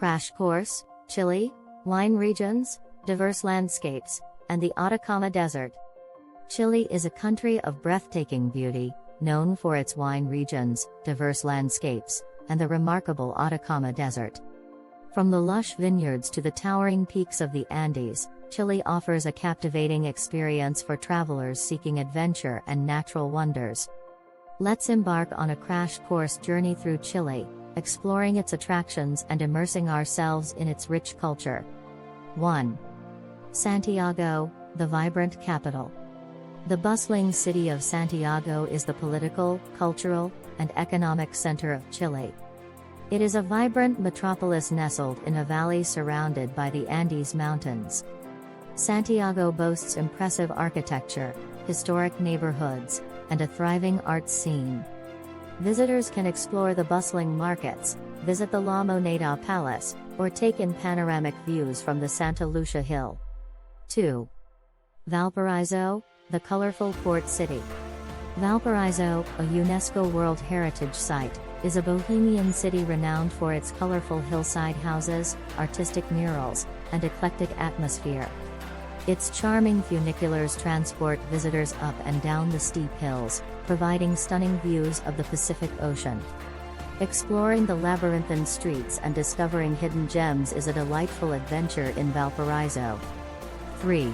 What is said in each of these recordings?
Crash Course, Chile, Wine Regions, Diverse Landscapes, and the Atacama Desert. Chile is a country of breathtaking beauty, known for its wine regions, diverse landscapes, and the remarkable Atacama Desert. From the lush vineyards to the towering peaks of the Andes, Chile offers a captivating experience for travelers seeking adventure and natural wonders. Let's embark on a crash course journey through Chile, exploring its attractions and immersing ourselves in its rich culture. 1. Santiago, the vibrant capital. The bustling city of Santiago is the political, cultural, and economic center of Chile. It is a vibrant metropolis nestled in a valley surrounded by the Andes Mountains. Santiago boasts impressive architecture, historic neighborhoods, and a thriving arts scene. Visitors can explore the bustling markets, visit the La Moneda Palace, or take in panoramic views from the Santa Lucia Hill. 2. Valparaiso, the colorful port city. Valparaiso, a UNESCO World Heritage Site, is a bohemian city renowned for its colorful hillside houses, artistic murals, and eclectic atmosphere. Its charming funiculars transport visitors up and down the steep hills, providing stunning views of the Pacific Ocean. Exploring the labyrinthine streets and discovering hidden gems is a delightful adventure in Valparaiso. 3.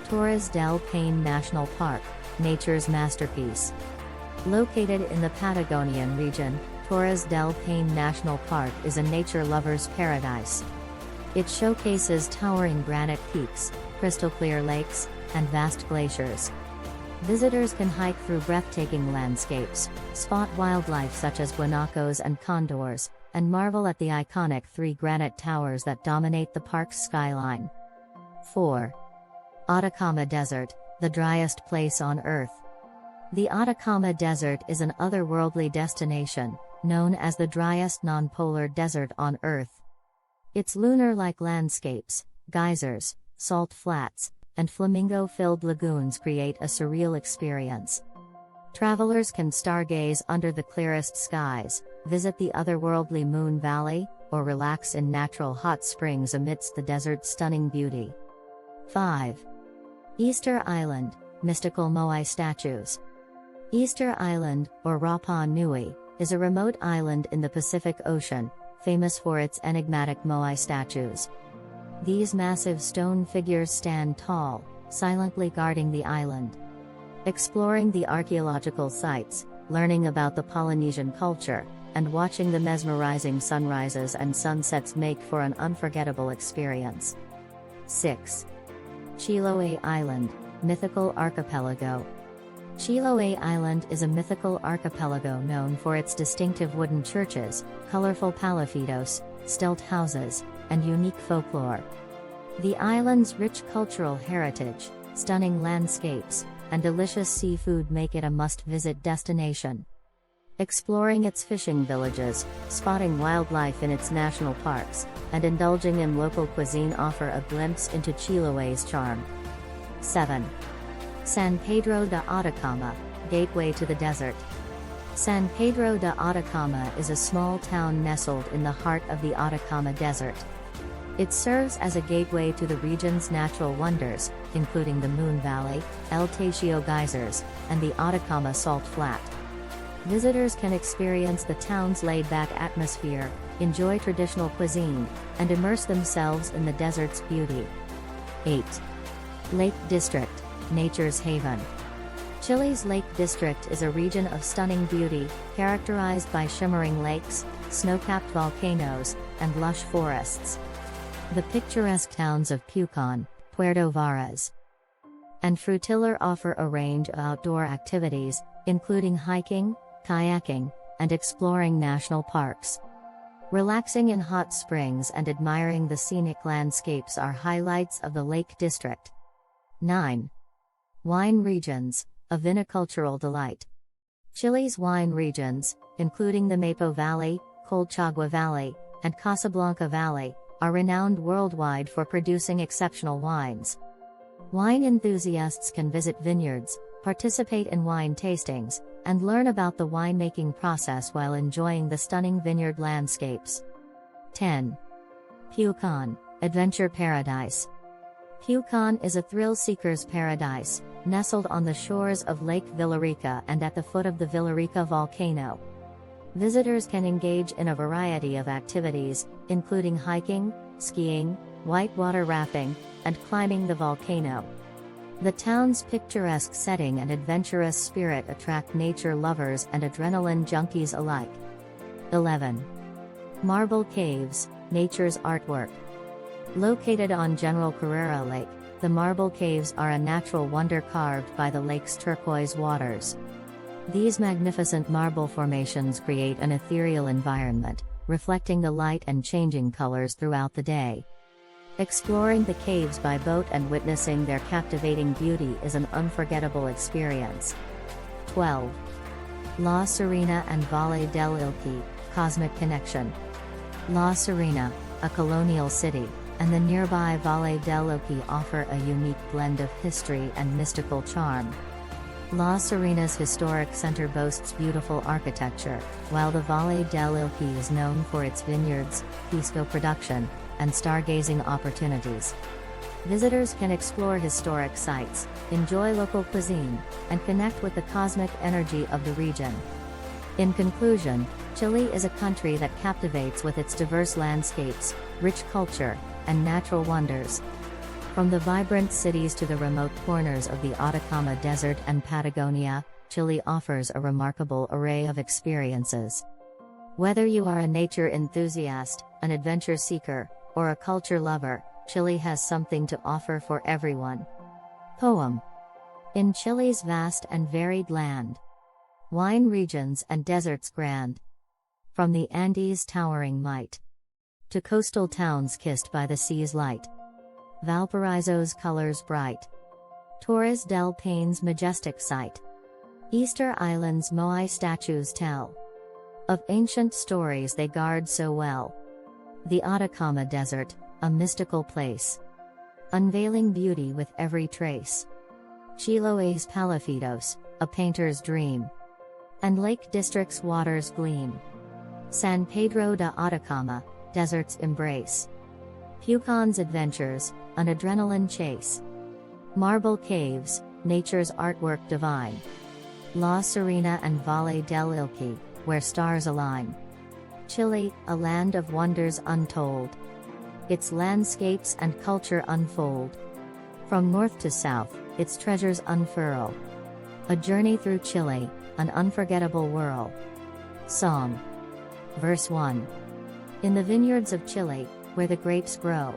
Torres del Paine National Park, nature's masterpiece. Located in the Patagonian region, Torres del Paine National Park is a nature lover's paradise. It showcases towering granite peaks, crystal-clear lakes, and vast glaciers. Visitors can hike through breathtaking landscapes, spot wildlife such as guanacos and condors, and marvel at the iconic 3 granite towers that dominate the park's skyline. 4. Atacama Desert, the driest place on Earth. The Atacama Desert is an otherworldly destination, known as the driest non-polar desert on Earth. Its lunar-like landscapes, geysers, salt flats, and flamingo-filled lagoons create a surreal experience. Travelers can stargaze under the clearest skies, visit the otherworldly Moon Valley, or relax in natural hot springs amidst the desert's stunning beauty. 5. Easter Island, mystical moai statues. Easter Island, or Rapa Nui, is a remote island in the Pacific Ocean, famous for its enigmatic moai statues. These massive stone figures stand tall, silently guarding the island. Exploring the archaeological sites, learning about the Polynesian culture, and watching the mesmerizing sunrises and sunsets make for an unforgettable experience. 6. Chiloé Island, mythical archipelago. Chiloé Island is a mythical archipelago known for its distinctive wooden churches, colorful palafitos, stilt houses, and unique folklore. The island's rich cultural heritage, stunning landscapes, and delicious seafood make it a must-visit destination. Exploring its fishing villages, spotting wildlife in its national parks, and indulging in local cuisine offer a glimpse into Chiloé's charm. 7. San Pedro de Atacama, gateway to the desert. San Pedro de Atacama is a small town nestled in the heart of the Atacama Desert. It serves as a gateway to the region's natural wonders, including the Moon Valley, El Tacio geysers, and the Atacama Salt Flat. Visitors can experience the town's laid-back atmosphere, enjoy traditional cuisine, and immerse themselves in the desert's beauty. 8. Lake District, nature's haven. Chile's Lake District is a region of stunning beauty, characterized by shimmering lakes, snow-capped volcanoes, and lush forests. The picturesque towns of Pucón, Puerto Varas, and Frutillar offer a range of outdoor activities, including hiking, kayaking, and exploring national parks. Relaxing in hot springs and admiring the scenic landscapes are highlights of the Lake District. 9. Wine regions, a vinicultural delight. Chile's wine regions, including the Maipo Valley, Colchagua Valley, and Casablanca Valley, are renowned worldwide for producing exceptional wines. Wine enthusiasts can visit vineyards, participate in wine tastings, and learn about the winemaking process while enjoying the stunning vineyard landscapes. 10. Pucón, Adventure Paradise. Pucón is a thrill-seeker's paradise, nestled on the shores of Lake Villarrica and at the foot of the Villarrica volcano. Visitors can engage in a variety of activities, including hiking, skiing, whitewater rafting, and climbing the volcano. The town's picturesque setting and adventurous spirit attract nature lovers and adrenaline junkies alike. 11. Marble Caves, nature's artwork. Located on General Carrera Lake, the Marble Caves are a natural wonder carved by the lake's turquoise waters. These magnificent marble formations create an ethereal environment, reflecting the light and changing colors throughout the day. Exploring the caves by boat and witnessing their captivating beauty is an unforgettable experience. 12. La Serena and Valle del Ilki, cosmic connection. La Serena, a colonial city, and the nearby Valle del Ilki offer a unique blend of history and mystical charm. La Serena's historic center boasts beautiful architecture, while the Valle del Ilki is known for its vineyards, pisco production, and stargazing opportunities. Visitors can explore historic sites, enjoy local cuisine, and connect with the cosmic energy of the region. In conclusion, Chile is a country that captivates with its diverse landscapes, rich culture, and natural wonders. From the vibrant cities to the remote corners of the Atacama Desert and Patagonia, Chile offers a remarkable array of experiences. Whether you are a nature enthusiast, an adventure seeker, or a culture lover, Chile has something to offer for everyone. Poem. In Chile's vast and varied land, wine regions and deserts grand, from the Andes' towering might to coastal towns kissed by the sea's light, Valparaiso's colors bright, Torres del Paine's majestic sight, Easter Island's Moai statues tell of ancient stories they guard so well. The Atacama Desert, a mystical place, unveiling beauty with every trace. Chiloé's Palafitos, a painter's dream, and Lake District's waters gleam. San Pedro de Atacama, desert's embrace. Pucón's adventures, an adrenaline chase. Marble Caves, nature's artwork divine. La Serena and Valle del Ilki, where stars align. Chile, a land of wonders untold. Its landscapes and culture unfold. From north to south, its treasures unfurl. A journey through Chile, an unforgettable whirl. Song. Verse 1. In the vineyards of Chile, where the grapes grow,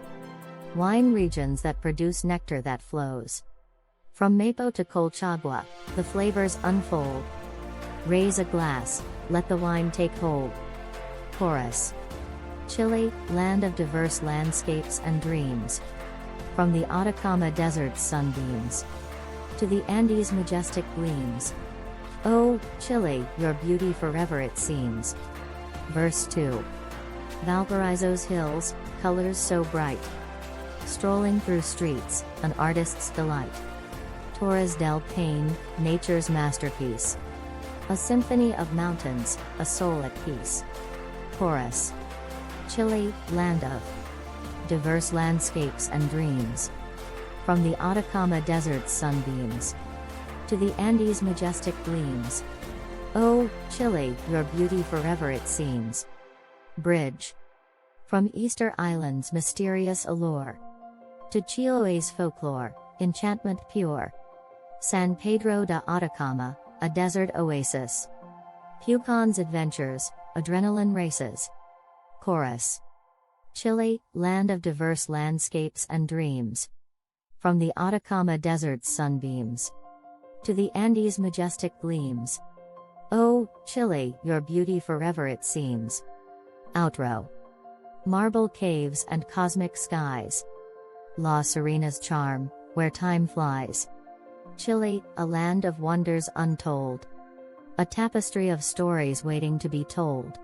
wine regions that produce nectar that flows. From Mapo to Colchagua, the flavors unfold. Raise a glass, let the wine take hold. Chorus. Chile, land of diverse landscapes and dreams. From the Atacama Desert's sunbeams to the Andes' majestic gleams. Oh, Chile, your beauty forever it seems. Verse 2. Valparaiso's hills, colors so bright. Strolling through streets, an artist's delight. Torres del Paine, nature's masterpiece. A symphony of mountains, a soul at peace. Chorus. Chile, land of diverse landscapes and dreams. From the Atacama Desert's sunbeams to the Andes' majestic gleams. Oh, Chile, your beauty forever it seems. Bridge. From Easter Island's mysterious allure to Chiloé's folklore, enchantment pure. San Pedro de Atacama, a desert oasis. Pucón's adventures, adrenaline races. Chorus. Chile, land of diverse landscapes and dreams. From the Atacama Desert's sunbeams to the Andes' majestic gleams. Oh, Chile, your beauty forever it seems. Outro. Marble caves and cosmic skies. La Serena's charm, where time flies. Chile, a land of wonders untold. A tapestry of stories waiting to be told.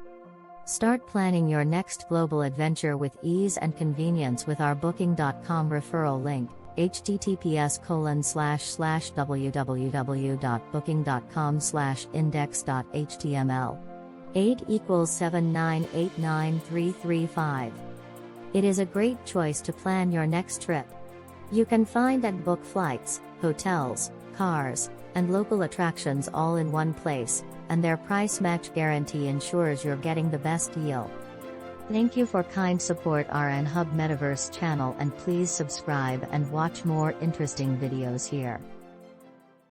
Start planning your next global adventure with ease and convenience with our Booking.com referral link, https://www.booking.com/index.html. 8 = 7989335. It is a great choice to plan your next trip. You can find and book flights, hotels, cars, and local attractions all in one place, and their price match guarantee ensures you're getting the best deal. Thank you for kind support RN Hub Metaverse channel, and please subscribe and watch more interesting videos here.